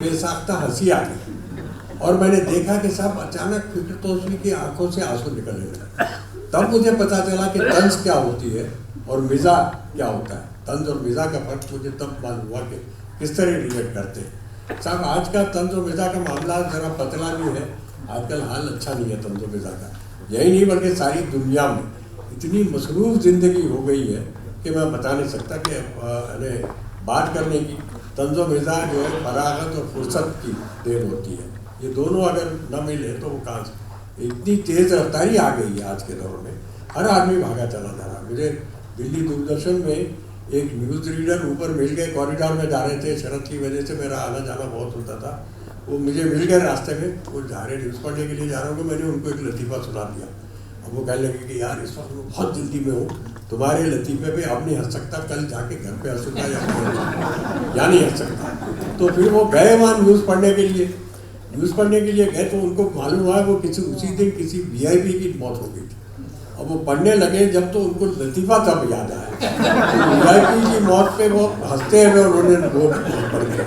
बेसाख्ता हंसी आ गई और मैंने देखा कि साहब अचानक फिक्र तोसवी की आंखों से आंसू निकलने लगा। तब मुझे पता चला कि तंज क्या होती है और मिजा क्या होता है। तंज और मिजा का फर्क मुझे तब मालूम हुआ कि किस तरह रिलेट करते हैं। साहब आज का तंज और मिजा का मामला जरा पतला भी है। आजकल हाल अच्छा नहीं है तंज और मिजा का, यही नहीं बल्कि सारी दुनिया में इतनी मसरूफ ज़िंदगी हो गई है कि मैं बता नहीं सकता कि बात करने की तंज़ो मिज़ा जो है फरागत और फुर्सत की देन होती है। ये दोनों अगर न मिले तो वो कहाँ से, इतनी तेज़ रफ्तारी आ गई है आज के दौर में, हर आदमी भागा चला जा रहा। मुझे दिल्ली दूरदर्शन में एक न्यूज़ रीडर ऊपर मिल गए, कॉरिडोर में जा रहे थे, शरद की वजह से मेरा आना जाना बहुत होता था। वो मुझे मिल गए रास्ते में, वो जा रहे न्यूज़ पढ़ने के लिए जा रहा हूँ। मैंने उनको एक लतीफ़ा सुना दिया। अब वो कहने लगे कि यार इस वक्त मैं बहुत जल्दी में हूँ, तुम्हारे लतीफ़े पे अब नहीं हंस सकता, कल जाके घर पे हंसूंगा या नहीं हंस सकता। तो फिर वो गए वहाँ न्यूज़ पढ़ने के लिए गए तो उनको मालूम हुआ वो उसी दिन किसी VIP की मौत हो गई थी। अब वो पढ़ने लगे जब तो उनको लतीफ़ा तब याद आया तो VIP की मौत पे वो हंसते हुए उन्होंने वो पढ़ दिया।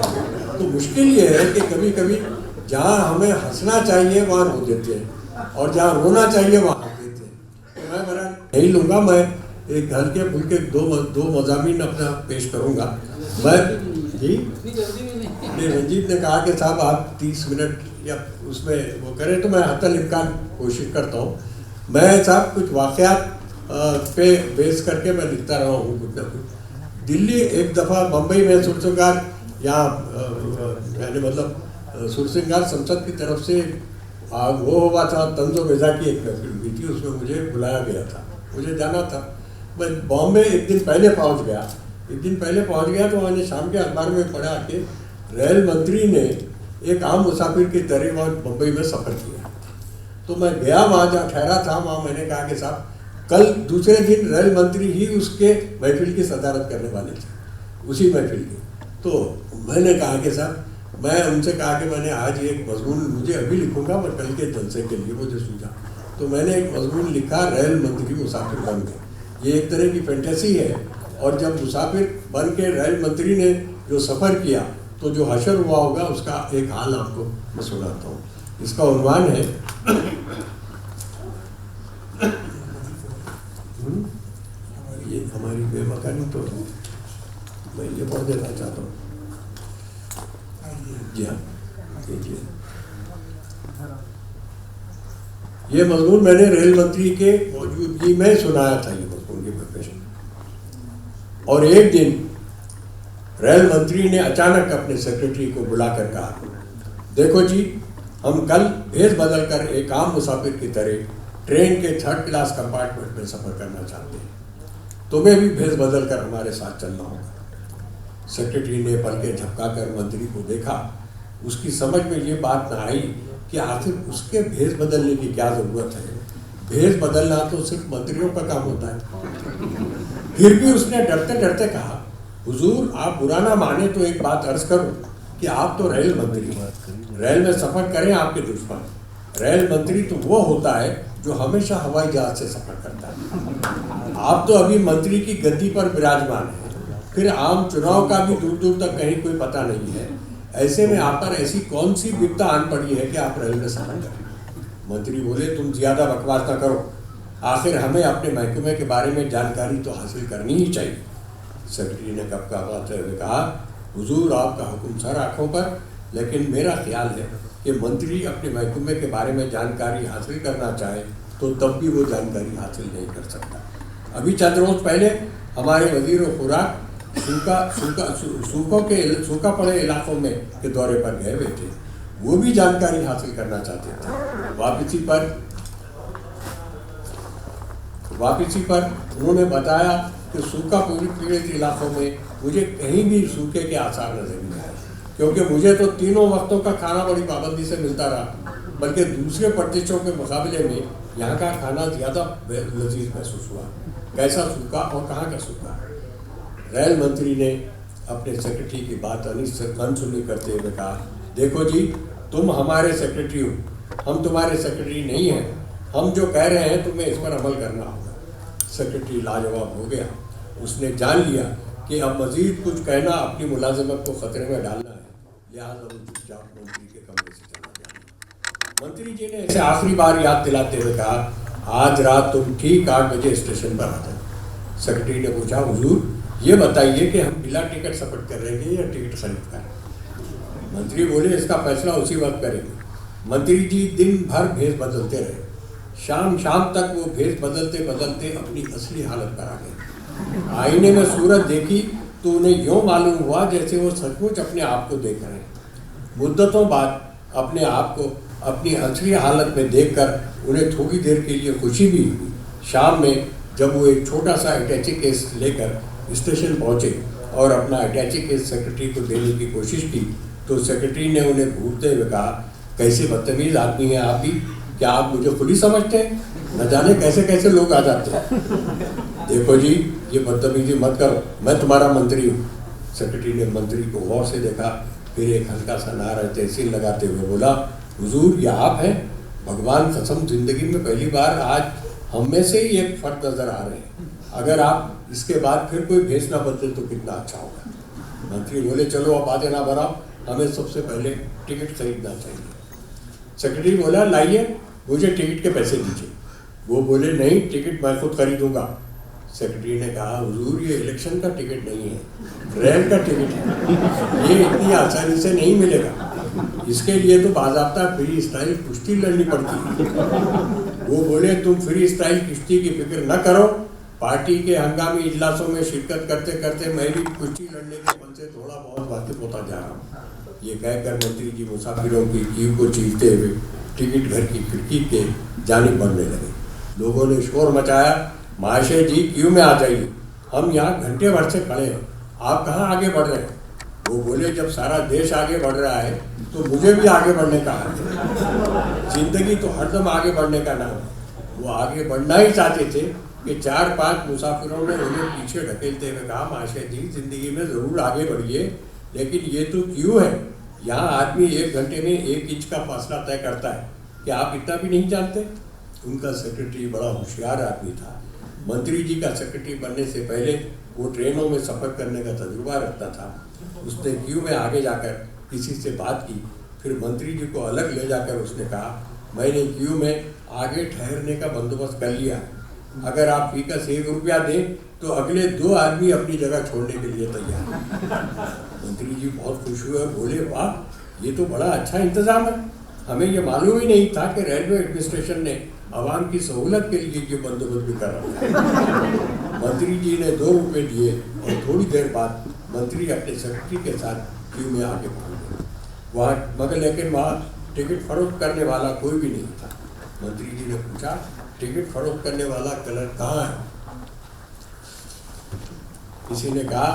तो मुश्किल ये है कि कभी कभी जहाँ हमें हंसना चाहिए वहाँ रो देते हैं और जहाँ रोना चाहिए वहाँ हंस देते हैं। तो मैं मेरा नहीं लूँगा, मैं एक हल्के फुल्के दो मज़ामीन अपना पेश करूँगा। मैं जी रंजीत ने कहा कि साहब आप 30 मिनट या उसमें वो करें, तो मैं हतल इम्कान कोशिश करता हूँ। मैं साहब कुछ वाक़यात पे बेस करके मैं लिखता रहा हूँ कुछ ना कुछ। दिल्ली एक दफ़ा बम्बई में सुरसिंगार यहाँ मैंने मतलब सुरसिंगार संसद की तरफ से वो हुआ था, तंज़ो मिज़ा की एक महफिल हुई थी, उसमें मुझे बुलाया गया था, मुझे जाना था। मैं बॉम्बे एक दिन पहले पहुंच गया तो मैंने शाम के अखबार में पढ़ा कि रेल मंत्री ने एक आम मुसाफिर की तरह वहाँ बम्बई में सफ़र किया। तो मैं गया वहाँ जहाँ ठहरा था, वहाँ मैंने कहा कि साहब कल दूसरे दिन रेल मंत्री ही उसके महफिल की सदारत करने वाले थे, उसी महफिल की। तो मैंने कहा कि साहब मैं उनसे कहा कि मैंने आज एक मजमून मुझे अभी लिखूंगा, मैं कल के जलसे के लिए मुझे सूझा। तो मैंने एक मजमून लिखा, रेल मंत्री मुसाफिर बन गए। ये एक तरह की फैंटेसी है, और जब मुसाफिर बन के रेल मंत्री ने जो सफ़र किया तो जो हशर हुआ होगा उसका एक हाल आपको मैं सुनाता हूँ। इसका उन्वान है ये हमारी बेमकानी, तो मैं ये पढ़ देना चाहता हूँ। जी हाँ, देखिए ये मजमून मैंने रेल मंत्री के मौजूदगी में सुनाया था, ये मजमून की प्रिपरेशन। और एक दिन रेल मंत्री ने अचानक अपने सेक्रेटरी को बुलाकर कहा, देखो जी, हम कल भेस बदल कर एक आम मुसाफिर की तरह ट्रेन के 3rd क्लास कंपार्टमेंट में सफ़र करना चाहते हैं, तुम्हें भी भेस बदल कर हमारे साथ चलना होगा। सेक्रेटरी ने पलकें झपकाकर मंत्री को देखा। उसकी समझ में ये बात ना आई कि आखिर उसके भेस बदलने की क्या ज़रूरत है। भेस बदलना तो सिर्फ मंत्रियों का काम होता है। फिर भी उसने डरते डरते कहा, हुजूर आप बुरा ना माने तो एक बात अर्ज करूं कि आप तो रेल मंत्री हैं, रेल में सफ़र करें आपके दुश्मन। रेल मंत्री तो वो होता है जो हमेशा हवाई जहाज से सफ़र करता है। आप तो अभी मंत्री की गद्दी पर विराजमान हैं, फिर आम चुनाव का भी दूर दूर तक कहीं कोई पता नहीं है। ऐसे में आप पर ऐसी कौन सी विपदा आन पड़ी है कि आप रेल में सफ़र करें। मंत्री बोले, तुम ज़्यादा बकवास ना करो, आखिर हमें अपने महकमे के बारे में जानकारी तो हासिल करनी ही चाहिए। सेक्रेटरी ने कपकपाते हुए कहा, हुजूर आपका हुक्म सर आँखों पर, लेकिन मेरा ख्याल है कि मंत्री अपने महकमे के बारे में जानकारी हासिल करना चाहे तो तब भी वो जानकारी हासिल नहीं कर सकता। अभी चंद रोज़ पहले हमारे वज़ीर खुराक सूखा पड़े इलाकों में के दौरे पर गए हुए थे, वो भी जानकारी हासिल करना चाहते थे। वापसी पर उन्होंने बताया कि सूखा पीड़ित इलाकों में मुझे कहीं भी सूखे के आसार नजर नहीं आए, क्योंकि मुझे तो तीनों वक्तों का खाना बड़ी पाबंदी से मिलता रहा, बल्कि दूसरे प्रदेशों के मुकाबले में यहाँ का खाना ज़्यादा लजीज महसूस हुआ। कैसा सूखा और कहाँ का सूखा। रेल मंत्री ने अपने सेक्रेटरी की बात अनसुनी करते हुए कहा, देखो जी, तुम हमारे सेक्रेटरी हो, हम तुम्हारे सेक्रेटरी नहीं हैं। हम जो कह रहे हैं तुम्हें इस पर अमल करना होगा। सेक्रेटरी लाजवाब हो गया। उसने जान लिया कि अब मज़ीद कुछ कहना अपनी मुलाजमत को ख़तरे में डालना है। लिहाजा वो चुपचाप मंत्री के कमरे से चला गया। मंत्री जी ने इसे आखिरी बार याद दिलाते हुए कहा, आज रात तुम ठीक 8 बजे स्टेशन पर आ जाओ। सेक्रेटरी ने पूछा, हुजूर ये बताइए कि हम बिना टिकट सफर करेंगे या टिकट खरीद कर? मंत्री बोले, इसका फैसला उसी वक्त करेंगे। मंत्री जी दिन भर भेष बदलते रहे। शाम तक वो भेष बदलते बदलते अपनी असली हालत पर आ गए। आईने में सूरत देखी तो उन्हें यूँ मालूम हुआ जैसे वो सचमुच अपने आप को देख रहे हैं। मुद्दतों बाद अपने आप को अपनी असली हालत में देखकर उन्हें थोड़ी देर के लिए खुशी भी हुई। शाम में जब वो एक छोटा सा अटैची केस लेकर स्टेशन पहुँचे और अपना अटैची केस सेक्रेटरी को देने की कोशिश की तो सेक्रेटरी ने उन्हें घूरते हुए कहा, कैसे बदतमीज आदमी हैं आप भी, क्या आप मुझे खुद ही समझते हैं? न जाने कैसे कैसे लोग आ जाते हैं। देखो जी, ये बदतमीजी मत करो, मैं तुम्हारा मंत्री हूँ। सेक्रेटरी ने मंत्री को गौर से देखा, फिर एक हल्का सा नारा तहसील लगाते हुए बोला, हुजूर ये आप हैं? भगवान कसम जिंदगी में पहली बार आज हम में से ही एक फर्द नजर आ रहे हैं। अगर आप इसके बाद फिर कोई भेष ना बदले तो कितना अच्छा होगा। मंत्री बोले, चलो अब बातें ना बढ़ाओ, हमें सबसे पहले टिकट खरीदना चाहिए। सेक्रेटरी बोला, लाइए मुझे टिकट के पैसे दीजिए। वो बोले, नहीं टिकट मैं खुद खरीदूंगा। सेक्रेटरी ने कहा, हुजूर ये इलेक्शन का टिकट नहीं है, रेल का टिकट है, ये इतनी आसानी से नहीं मिलेगा। इसके लिए तो बाज़ाब्ता फ्री स्टाइल कुश्ती लड़नी पड़ती है। वो बोले, तुम फ्री स्टाइल कुश्ती की फिक्र न करो, पार्टी के हंगामी इजलासों में शिरकत करते करते मैं भी कुश्ती लड़ने के मन से थोड़ा बहुत वाकिफ होता जा रहा हूँ। ये कहकर मंत्री जी मुसाफिरों की क्यू को चीरते हुए टिकट घर की खिड़की के जानिब बढ़ने लगे। लोगों ने शोर मचाया, महाशय जी क्यू में आ जाइए, हम यहाँ घंटे भर से खड़े हैं, आप कहाँ आगे बढ़ रहे हैं? वो बोले, जब सारा देश आगे बढ़ रहा है तो मुझे भी आगे बढ़ने का हक है। जिंदगी तो हरदम आगे बढ़ने का नाम है। वो आगे बढ़ना ही चाहते थे कि 4-5 मुसाफिरों ने उन्हें पीछे ढकेलते हुए कहा, महाशय जी जिंदगी में ज़रूर आगे बढ़िए, लेकिन ये तो क्यू है, यहाँ आदमी 1 घंटे में 1 इंच का फासला तय करता है, क्या आप इतना भी नहीं जानते? उनका सेक्रेटरी बड़ा होशियार आदमी था। मंत्री जी का सेक्रेटरी बनने से पहले वो ट्रेनों में सफ़र करने का तजुर्बा रखता था। उसने क्यू में आगे जाकर किसी से बात की, फिर मंत्री जी को अलग ले जाकर उसने कहा, मैंने क्यू में आगे ठहरने का बंदोबस्त कर लिया, अगर आप फी का 1 रुपया दें तो अगले 2 आदमी अपनी जगह छोड़ने के लिए तैयार। मंत्री जी बहुत खुश हुए और बोले, वाह ये तो बड़ा अच्छा इंतजाम है, हमें ये मालूम ही नहीं था कि रेलवे एडमिनिस्ट्रेशन ने आवाम की सहूलत के लिए ये बंदोबस्त भी कर रखा है। मंत्री जी ने 2 रुपये दिए और थोड़ी देर बाद मंत्री अपने सेक्रेटरी के साथ क्यू में आगे पहुँच गए। वहाँ लेकिन वहाँ टिकट फरोख्त करने वाला कोई भी नहीं था। मंत्री जी ने पूछा, टिकट फरोख्त करने वाला क्लर्क कहाँ है? किसी ने कहा,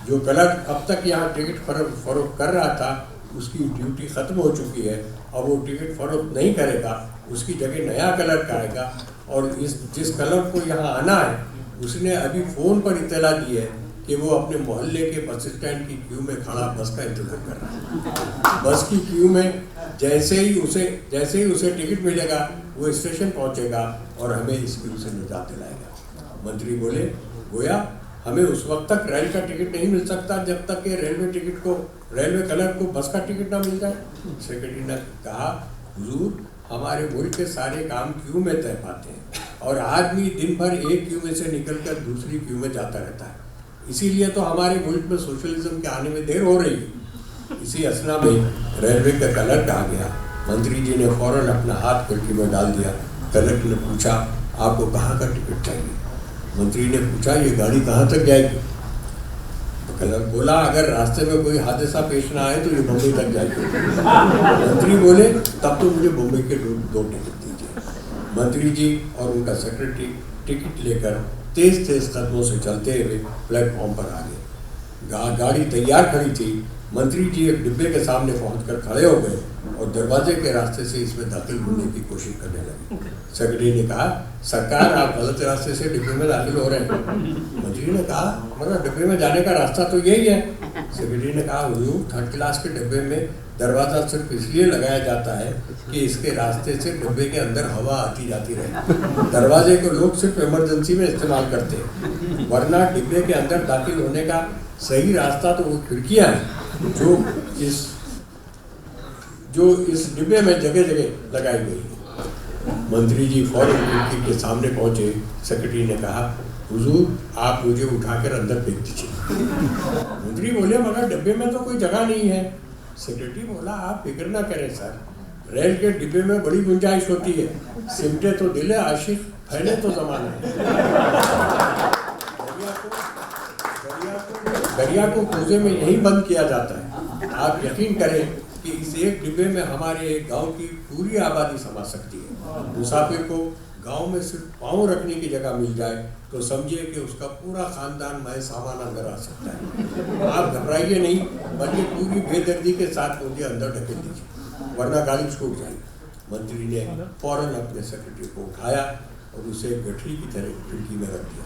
जो क्लर्क अब तक यहाँ टिकट फरोख्त कर रहा था उसकी ड्यूटी ख़त्म हो चुकी है, अब वो टिकट फरोख्त नहीं करेगा, उसकी जगह नया क्लर्क आएगा और जिस क्लर्क को यहाँ आना है उसने अभी फ़ोन पर इत्तला दी है कि वो अपने मोहल्ले के बस स्टैंड की क्यू में खड़ा बस का इंतज़ार कर रहा है। बस की क्यू में जैसे ही उसे टिकट मिलेगा वो स्टेशन पहुँचेगा और हमें इस क्यू से निजात दिलाएगा। मंत्री बोले, गोया हमें उस वक्त तक रेल का टिकट नहीं मिल सकता जब तक कि रेलवे क्लर्क को बस का टिकट ना मिल जाए। सेक्रेटरी ने कहा, हुजूर हमारे मुल्क के सारे काम क्यू में तय पाते हैं और आदमी दिन भर एक क्यू में से निकलकर दूसरी क्यू में जाता रहता है, इसीलिए तो हमारे मुल्क में सोशलिज्म के आने में देर हो रही है। इसी असना में रेलवे का क्लर्क आ गया। मंत्री जी ने फौरन अपना हाथ खिड़की में डाल दिया। क्लर्क ने पूछा, आपको कहाँ का टिकट चाहिए? मंत्री ने पूछा, ये गाड़ी कहाँ तक जाएगी? तो क्लर्क बोला, अगर रास्ते में कोई हादसा पेश ना आए तो ये बम्बई तक जाएगी। मंत्री बोले, तब तो मुझे बम्बई के 2 टिकट दीजिए। मंत्री जी और उनका सेक्रेटरी टिकट लेकर तेज कदमों से चलते हुए प्लेटफॉर्म पर आ गए। गाड़ी तैयार खड़ी थी। मंत्री जी एक डिब्बे के सामने पहुंचकर खड़े हो गए और दरवाजे के रास्ते से इसमें दाखिल होने की कोशिश करने लगे। सेक्रेटरी ने कहा, सरकार आप गलत रास्ते से डिब्बे में दाखिल हो रहे हैं। मंत्री ने कहा, मगर डिब्बे में जाने का रास्ता तो यही है। सेक्रेटरी ने कहा, हुजूर 3rd क्लास के डिब्बे में दरवाज़ा सिर्फ इसलिए लगाया जाता है कि इसके रास्ते से डिब्बे के अंदर हवा आती जाती रहे। दरवाजे को लोग सिर्फ इमरजेंसी में इस्तेमाल करते हैं, वरना डिब्बे के अंदर दाखिल होने का सही रास्ता तो वो खिड़कियाँ हैं जो इस जो इस डिब्बे में जगह जगह लगाई गई है। मंत्री जी फौरन खिड़की के सामने पहुंचे। सेक्रेटरी ने कहा, हुजूर आप मुझे उठाकर अंदर फेंक दीजिए। मंत्री बोले, मगर डिब्बे में तो कोई जगह नहीं है। सेक्रेटरी बोला, आप फिक्र ना करें सर, रेल के डिब्बे में बड़ी गुंजाइश होती है, सिमटे तो दिल है आशिक, फैले तो जमाना है। दरिया को कोजे में यही बंद किया जाता है। आप यकीन करें कि इस एक डिब्बे में हमारे एक गांव की पूरी आबादी समा सकती है। मुसाफिर को गांव में सिर्फ पाँव रखने की जगह मिल जाए तो समझिए कि उसका पूरा खानदान में सामान अंदर आ सकता है। आप घबराइए नहीं, बल्कि पूरी बेदर्दी के साथ मुझे अंदर ढकेल दीजिए, वरना गाली छूट जाएगी। मंत्री ने फौरन अपने सेक्रेटरी को उठाया और उसे गठरी की तरह खिड़की में रख दिया।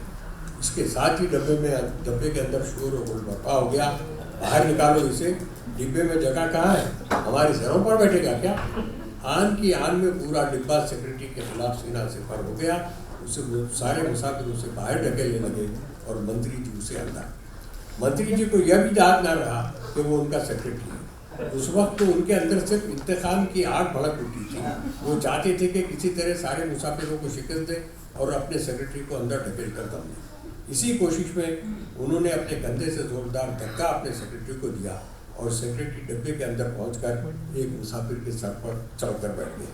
इसके साथ ही डब्बे के अंदर शोर और बर्पा हो गया, बाहर निकालो इसे, डिब्बे में जगह कहाँ है, हमारे सरों पर बैठेगा क्या? आन की आन में पूरा डिब्बा सेक्रेटरी के खिलाफ सीना से पर हो गया। उसे सारे मुसाफिर उसे बाहर ढकेलने लगे और मंत्री जी उसे अंदर। मंत्री जी को यह भी याद ना रहा कि वो उनका सेक्रेटरी है। उस वक्त तो उनके अंदर सिर्फ इंतकाम की आग भड़क उठी थी। वो चाहते थे कि किसी तरह सारे मुसाफिरों को शिकस्त दे और अपने सेक्रेटरी को अंदर ढकेल कर दम दे। इसी कोशिश में उन्होंने अपने कंधे से जोरदार धक्का अपने सेक्रेटरी को दिया और सेक्रेटरी डब्बे के अंदर पहुंचकर एक मुसाफिर के सर पर चढ़कर बैठ गए।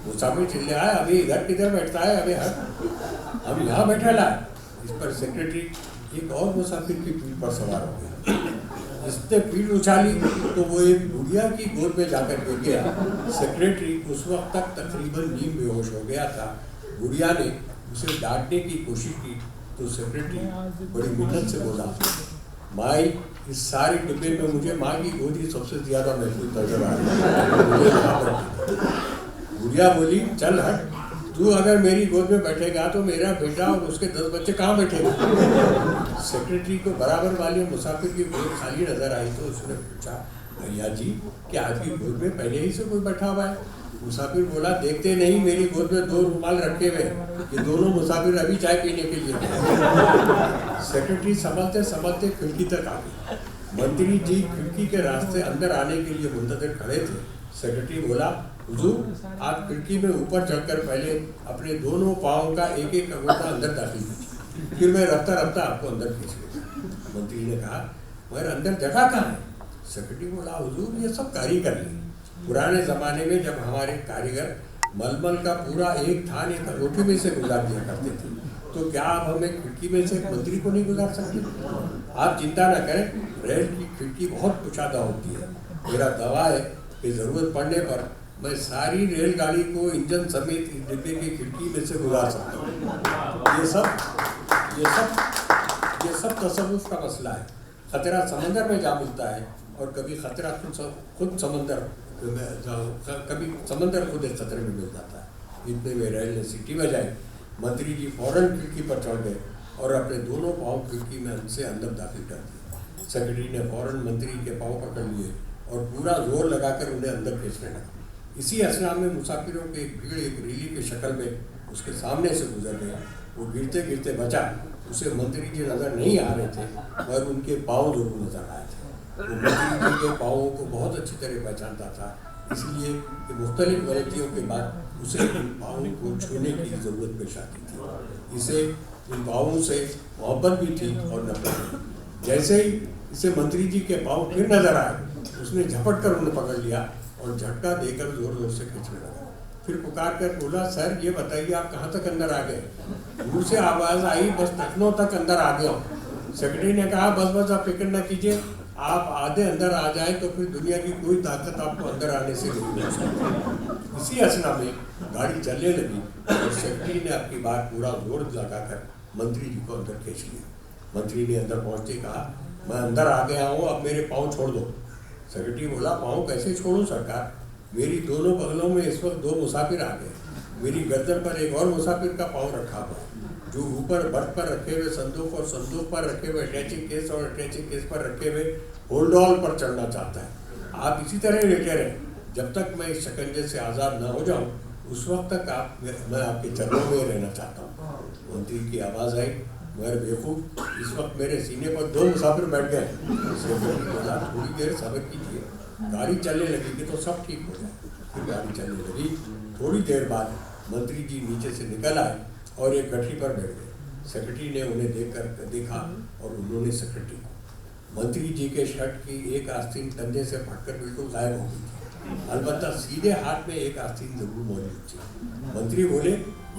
मुसाफिर चिल्लाया, अभी इधर किधर बैठता है, अभी हट, हम यहाँ बैठा ला। इस पर सेक्रेटरी एक और मुसाफिर की पीठ पर सवार हो गया। इसने पीठ उछाली तो वो एक बुढ़िया की गोद में जाकर गिर गया। सेक्रेटरी उस वक्त तक तकरीबन नींद बेहोश हो गया था। बुढ़िया ने उसे डांटने की कोशिश की तो सेक्रेटरी बड़ी मिन्नत से बोला, माई इस सारी डिब्बे में मुझे माँ की गोद ही सबसे ज्यादा महसूस नजर आ रही है। बुढ़िया बोली, चल हट, तू अगर मेरी गोद में बैठेगा तो मेरा बेटा और उसके 10 बच्चे कहाँ बैठेंगे? सेक्रेटरी को बराबर वाले मुसाफिर की गोद खाली नजर आई तो उसने पूछा, भैया जी क्या आपकी गोद में पहले ही से कोई बैठा हुआ है? मुसाफिर बोला, देखते नहीं मेरी गोद में 2 रुमाल रखे हुए, ये दोनों मुसाफिर अभी चाय पीने के लिए। सेक्रेटरी संभलते संभलते खिड़की तक आ गई। मंत्री जी खिड़की के रास्ते अंदर आने के लिए मुंतज़िर खड़े थे। सेक्रेटरी बोला, हुजूर आप खिड़की में ऊपर चढ़कर पहले अपने दोनों पाँव का एक एक अंगूठा अंदर दाखिल कीजिए, फिर मैं रफ्ता रफ्ता आपको अंदर खींच लूँगा। मंत्री ने कहा, मगर अंदर जगह कहाँ है? सेक्रेटरी बोला, हुजूर ये सब कारीगर हैं। पुराने ज़माने में जब हमारे कारीगर मलमल का पूरा एक थान एक अंगूठी में से गुजार दिया करते थे, तो क्या आप हमें खिड़की में से मंत्री को नहीं गुजार सकते? आप चिंता न करें, रेल की खिड़की बहुत कुशादा होती है। मेरा दावा है कि ज़रूरत पड़ने पर मैं सारी रेलगाड़ी को इंजन समेत इस डिब्बे की खिड़की में से गुजार सकता हूँ। ये सब तसव्वुफ का मसला है। खतरा समंदर में जा मिलता है और कभी खतरा खुद समंदर, कभी समंदर खुद एक खतरे में मिल जाता है। इतने में रेल ने सीटी बजाई। मंत्री जी फौरन खिड़की पर चढ़ गए और अपने दोनों पाँव खिड़की में से अंदर दाखिल कर दिए। सेक्रेटरी ने फौरन मंत्री के पाँव पकड़ लिए और पूरा जोर लगाकर उन्हें अंदर खींचने लगा। इसी असना में मुसाफिरों की एक भीड़ एक रीली की शक्ल में उसके सामने से गुजर गया। वो गिरते गिरते बचा। उसे मंत्री जी नज़र नहीं आ रहे थे मगर उनके पाँव जरूर नजर आए थे। वो मंत्री जी के पाँवों को बहुत अच्छी तरह पहचानता था, इसलिए कि मुख्तलिफ गलतियों के बाद उसे इन पाँवों को छूने की ज़रूरत पेश आती थी। इसे इन पाँवों से मोहब्बत भी थी और नफरत भी। जैसे ही इसे मंत्री जी के पाँव फिर नजर आए, उसने झपट कर उन्हें पकड़ लिया और झटका देकर जोर जोर से खींचने लगा। फिर पुकार कर बोला, सर ये बताइए आप कहाँ तक अंदर आ गए? दूर से आवाज़ आई, बस टखनों तक अंदर आ गया हूँ। सेक्रेटरी ने कहा, बस आप फिक्र न कीजिए, आप आधे अंदर आ जाए तो फिर दुनिया की कोई ताकत आपको अंदर आने से नहीं रोक सकती। इसी असना में गाड़ी चलने लगी और सेक्रेटरी ने अपनी बात पूरा जोर लगाकर मंत्री जी को अंदर खींच लिया। मंत्री ने अंदर पहुँचते कहा, मैं अंदर आ गया हूँ, अब मेरे पाँव छोड़ दो। सेक्रेटरी बोला, पाँव कैसे छोड़ूं सरकार? मेरी दोनों बगलों में इस वक्त 2 मुसाफिर आ गए। मेरी गर्दन पर एक और मुसाफिर का पाँव रखा हुआ है, जो ऊपर बर्थ पर रखे हुए संदूक और संदूक पर रखे हुए अटैचिंग केस और अटैचिंग केस पर रखे हुए होल्ड ऑल पर चढ़ना चाहता है। आप इसी तरह लेटे रहें जब तक मैं इस शिकंजे से आज़ाद न हो जाऊँ, उस वक्त तक मैं आपके चरणों में रहना चाहता हूँ। मंत्री की आवाज़ आई, मगर बेवकूफ़, इस वक्त मेरे सीने पर 2 मुसाफिर बैठ गए। सेक्रेटरी बोला, थोड़ी देर सब्र कीजिए, गाड़ी चलने लगेगी तो सब ठीक हो जाए। फिर गाड़ी चलने लगी। थोड़ी देर बाद मंत्री जी नीचे से निकल आए और एक गठरी पर बैठ गए। सेक्रेटरी ने उन्हें देखा और उन्होंने सेक्रेटरी को। मंत्री जी के शर्ट की एक आस्तीन कंधे से फटकर बिल्कुल गायब हो गई थी, अलबत्ता सीधे हाथ में एक आस्तीन जरूर मौजूद थी। मंत्री बोले,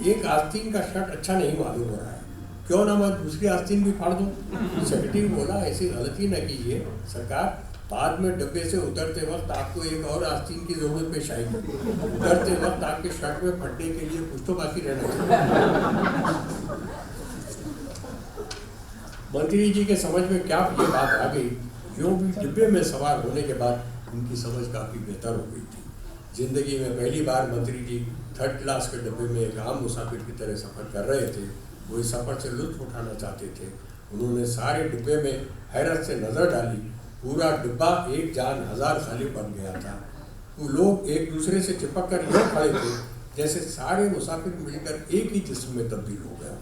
एक आस्तीन का शर्ट अच्छा नहीं मालूम हो रहा है, क्यों ना मैं दूसरी आस्तीन भी फाड़ दूं? सेक्रेटरी बोला, ऐसी गलती न कीजिए सरकार, बाद में डब्बे से उतरते वक्त आपको एक और आस्तीन की जरूरत पेश आएगी। उतरते वक्त आपके शर्ट में फटने के लिए कुछ तो बाकी रहना चाहिए। मंत्री जी के समझ में क्या ये बात आ गई, क्यों भी डिब्बे में सवार होने के बाद उनकी समझ काफ़ी बेहतर हो गई थी। जिंदगी में पहली बार मंत्री जी 3rd क्लास के डिब्बे में एक आम मुसाफिर की तरह सफ़र कर रहे थे। वो इस सफ़र से लुत्फ उठाना चाहते थे। उन्होंने सारे डिब्बे में हैरत से नज़र डाली। पूरा डिब्बा एक जान हजार खाली बन गया था। वो लोग एक दूसरे से चिपक कर यूँ खड़े थे जैसे सारे मुसाफिर मिलकर एक ही जिस्म में तब्दील हो गया।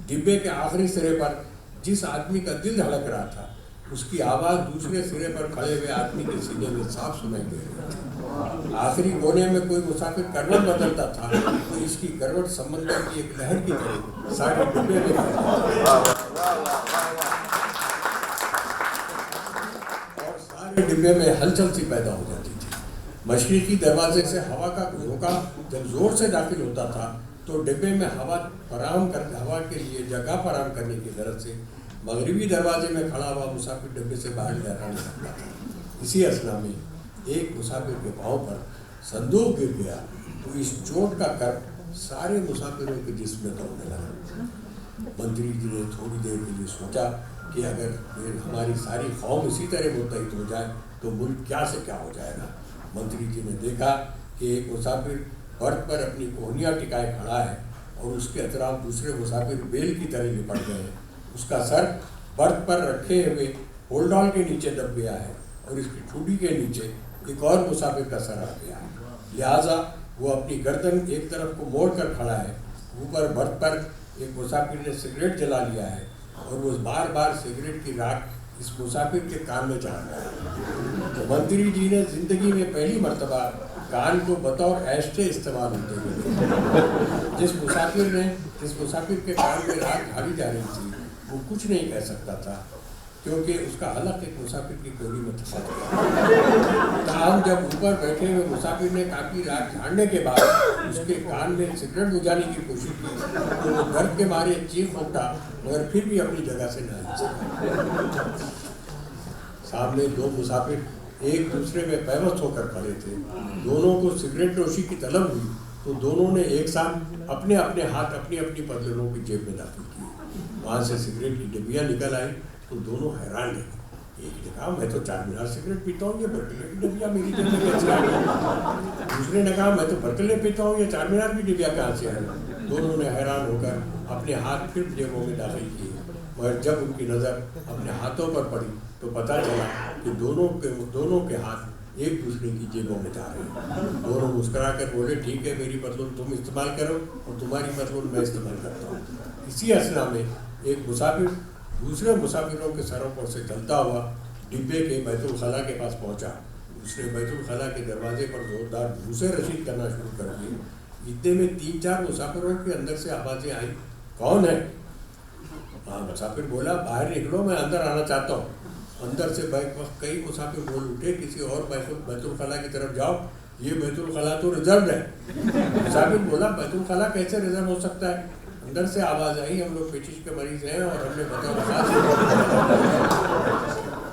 डिब्बे के आखिरी सिरे पर जिस आदमी का दिल धड़क रहा था, उसकी आवाज़ दूसरे सिरे पर खड़े हुए आदमी के सीने में साफ सुनाई दे रही थी। आखिरी कोने में कोई मुसाफिर करवट बदलता था तो इसकी करवट समंदर की एक लहर की तरह सारे डिब्बे में और सारे डिब्बे में हलचल सी पैदा हो जाती थी। मशरिकी दरवाजे से हवा का झोंका जब जोर से दाखिल होता था तो डिब्बे में हवा के लिए जगह फराहम करने की गरज से मगरिबी दरवाजे में खड़ा हुआ मुसाफिर डिब्बे से बाहर लहराने लगता था। इसी असना में एक मुसाफिर के पाँव पर संदूक गिर गया तो इस चोट का कर सारे मुसाफिरों के जिस्म में दौड़ने लगा। मंत्री जी ने थोड़ी देर के लिए सोचा कि अगर हमारी सारी कौम इसी तरह मुत्तहिद हो जाए तो मुल्क क्या से क्या हो जाएगा। मंत्री जी ने देखा कि एक मुसाफिर बर्थ पर अपनी कोहनियाँ टिकाए खड़ा है और उसके अतराफ दूसरे मुसाफिर बेल की तरह लिपट गए हैं। उसका सर बर्थ पर रखे हुए होल्डॉल के नीचे दब गया है और इसकी ठुड्डी के नीचे एक और मुसाफिर का सर आ गया है। लिहाजा वो अपनी गर्दन एक तरफ को मोड़ कर खड़ा है। ऊपर बर्थ पर एक मुसाफिर ने सिगरेट जला लिया है और वो बार बार सिगरेट की राख इस मुसाफिर के कान में जा रहा है। तो मंत्री जी ने जिंदगी में पहली मर्तबा कान को बतौर एस्टे इस्तेमाल होते हुए जिस मुसाफिर के कान में राख ढाली जा रही थी वो कुछ नहीं कह सकता था क्योंकि उसका हलक एक मुसाफिर की गोली में फंसा था। जब ऊपर बैठे हुए मुसाफिर ने काफी रात झाड़ने के बाद उसके कान में सिगरेट बुझाने की कोशिश की तो वो दर्द के मारे चीख उठा मगर फिर भी अपनी जगह से नहीं हिला। सामने दो मुसाफिर एक दूसरे में पैवस्त होकर खड़े थे। दोनों को सिगरेट नोशी की तलब हुई तो दोनों ने एक साथ अपने अपने हाथ अपनी अपनी पतलूनों की जेब में दाखिल किए। वहाँ से सिगरेट की डिब्बियाँ निकल आई तो दोनों हैरान रहे। एक ने कहा मैं तो 4 मीनार सिगरेट पीता हूँ, ये बर्कले की डिब्बियाँ मेरी जेब में कैसे आ गई। दूसरे ने कहा मैं तो बर्कले पीता हूँ, ये 4 मीनार की डिब्बियाँ कहाँ से आई। दोनों ने हैरान होकर अपने हाथ फिर जेबों में दाखिल किए मगर जब उनकी नज़र अपने हाथों पर पड़ी तो पता चला कि दोनों के हाथ एक दूसरे की जेबों में जा रहे हैं। दोनों मुस्कुरा कर बोले ठीक है मेरी पतलून तुम इस्तेमाल करो और तुम्हारी पतलून मैं इस्तेमाल करता हूँ। इसी असना में एक मुसाफिर दूसरे मुसाफिरों के सरों पर से चलता हुआ डिब्बे के बैतुल खला के पास पहुंचा। उसने बैतुल खला के दरवाजे पर जोरदार भूसे रशीद करना शुरू कर दिए। इतने में 3-4 मुसाफिरों के अंदर से आवाज़ें आई, कौन है? हाँ मुसाफिर बोला बाहर निकलो मैं अंदर आना चाहता हूँ। अंदर से कई मुसाफिर बोल उठे किसी और बैतुल खला की तरफ जाओ, ये बैतुल खला तो रिजर्व है। मुसाफिर बोला बैतुल खला कैसे रिजर्व हो सकता है? अंदर से आवाज़ आई हम लोग पेचिश के मरीज हैं और हमने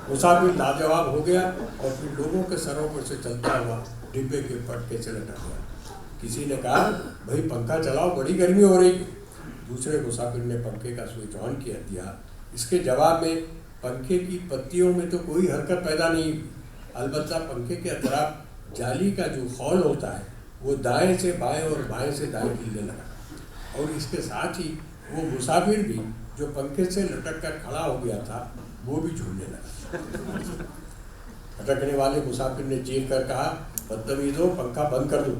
मुसाफिर लाजवाब हो गया और फिर लोगों के सरों पर से चलता हुआ डिब्बे के पटके से लटक गया। किसी ने कहा भाई पंखा चलाओ बड़ी गर्मी हो रही। दूसरे मुसाफिर ने पंखे का स्विच ऑन किया दिया। इसके जवाब में पंखे की पत्तियों में तो कोई हरकत पैदा नहीं हुई, अलबत्ता पंखे के अतराफ जाली का जो खौल होता है वो दाएं से बाएं और बाएं से दाएं हिलने लगा और इसके साथ ही वो मुसाफिर भी जो पंखे से लटक कर खड़ा हो गया था वो भी झूलने लगा। लटकने वाले मुसाफिर ने चीख कर कहा बदतमीजों पंखा बंद कर दो,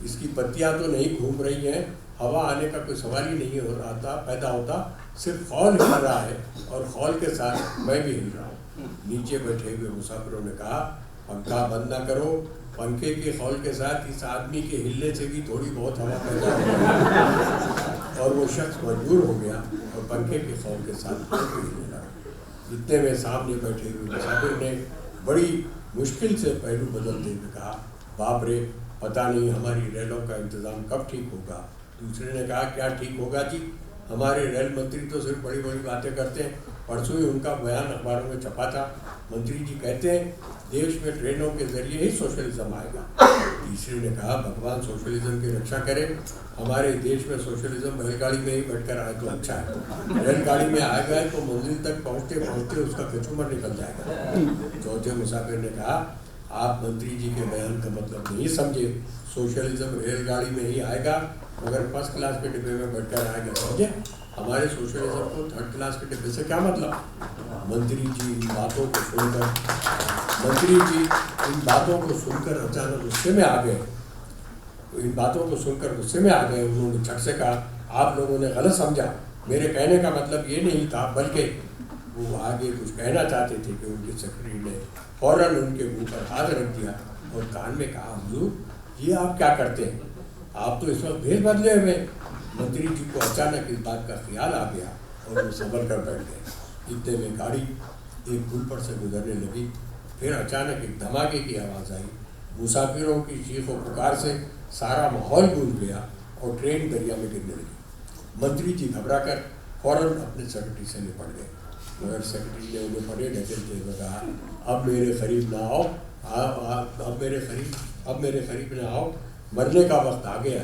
इसकी पत्तियां तो नहीं घूम रही हैं, हवा आने का कोई सवाल ही नहीं हो रहा था पैदा होता, सिर्फ खौल हिल रहा है और खौल के साथ मैं भी हिल रहा हूँ। नीचे बैठे हुए मुसाफिरों ने कहा पंखा बंद ना करो, पंखे के खौल के साथ इस आदमी के हिलने से भी थोड़ी बहुत हवा पैदा हो और वो शख्स मजबूर हो गया और पंखे के खौल के साथ हिलने लगा। इतने में सामने बैठे हुए मुसाफिर ने बड़ी मुश्किल से पहलू बदलते हुए कहा, बाप रे, पता नहीं हमारी रेलों का इंतज़ाम कब ठीक होगा। दूसरे ने कहा, क्या ठीक होगा जी, हमारे रेल मंत्री तो सिर्फ बड़ी बड़ी बातें करते हैं, परसों ही उनका बयान अखबारों में छपा था। मंत्री जी कहते हैं देश में ट्रेनों के जरिए ही सोशलिज्म आएगा। तीसरे ने कहा, भगवान सोशलिज्म की रक्षा करे, हमारे देश में सोशलिज्म बैलगाड़ी में ही बैठकर आए तो अच्छा है, रेलगाड़ी में आएगा तो मंजिल तक पहुँचते पहुँचते उसका कचूमर निकल जाएगा। चौथे मुसाफिर ने कहा, आप मंत्री जी के बयान का मतलब नहीं समझे, सोशलिज्म रेलगाड़ी में ही आएगा, मगर फर्स्ट क्लास के डिब्बे में बैठकर आएगा, समझे, हमारे सोशलिज्म को थर्ड क्लास के डिब्बे से क्या मतलब। मंत्री जी इन बातों को सुनकर अचानक गुस्से में आ गए। उन्होंने झट से कहा, आप लोगों ने गलत समझा, मेरे कहने का मतलब ये नहीं था, बल्कि वो आगे कुछ कहना चाहते थे कि उनके सेक्रेटरी ने फौरन उनके मुंह पर हाथ रख दिया और कान में कहा, हुजूर ये आप क्या करते हैं, आप तो इस वक्त भेद बदले हुए। मंत्री जी को अचानक इस बात का ख्याल आ गया और वो संभल कर बैठ गए। इतने में गाड़ी एक पुल पर से गुजरने लगी। फिर अचानक एक धमाके की आवाज़ आई। मुसाफिरों की चीखों पुकार से सारा माहौल गूंज गया और ट्रेन दरिया में गिरने लगी। मंत्री जी घबराकर फौरन अपने सेक्रेटरी से निपट गए, मगर सेक्रेटरी ने उन्हें बड़े ढकेलते हुए कहा, अब मेरे करीब ना आओ, अब मेरे करीब ना आओ, मरने का वक्त आ गया।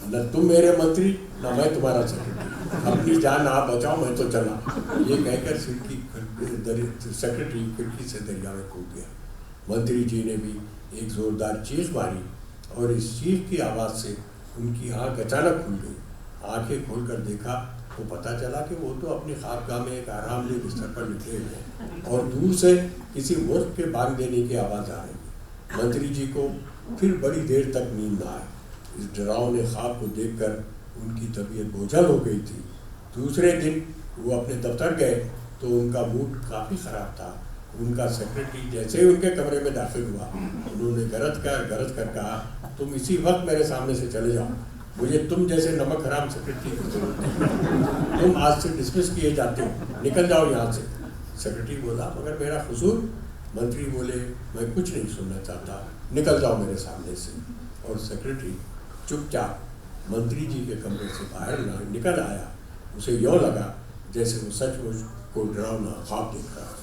न तुम मेरे मंत्री, न मैं तुम्हारा सेक्रेटरी, अपनी जान आप बचाओ, मैं तो चला। ये कहकर सेक्रेटरी खिड़की से दरिया में कूद गया। मंत्री जी ने भी एक जोरदार चीख मारी और इस चीख की आवाज़ से उनकी आंख अचानक खुल गई। आंखें खोलकर देखा तो पता चला कि वो तो अपनी ख्वाबगाह में एक आरामदेह बिस्तर पर लेटे हुए और दूर से किसी मुर्ग के बांग देने की आवाज़ आ रही। मंत्री जी को फिर बड़ी देर तक नींद न आई। इस डरावने ख्वाब को देखकर उनकी तबीयत बोझल हो गई थी। दूसरे दिन वो अपने दफ्तर गए तो उनका मूड काफ़ी ख़राब था। उनका सेक्रेटरी जैसे ही उनके कमरे में दाखिल हुआ, उन्होंने गरज कर कहा, तुम इसी वक्त मेरे सामने से चले जाओ, मुझे तुम जैसे नमक हराम सेक्रेटरी की जरूरत नहीं, तुम आज से डिसमिस किए जाते हो, निकल जाओ यहाँ से। सेक्रेटरी बोला, मगर मेरा कसूर। मंत्री बोले, मैं कुछ नहीं सुनना चाहता, निकल जाओ मेरे सामने से। और सेक्रेटरी चुपचाप मंत्री जी के कमरे से बाहर निकल आया। उसे यूँ लगा जैसे वो सचमुच को डरावना ख्वाब देख रहा है।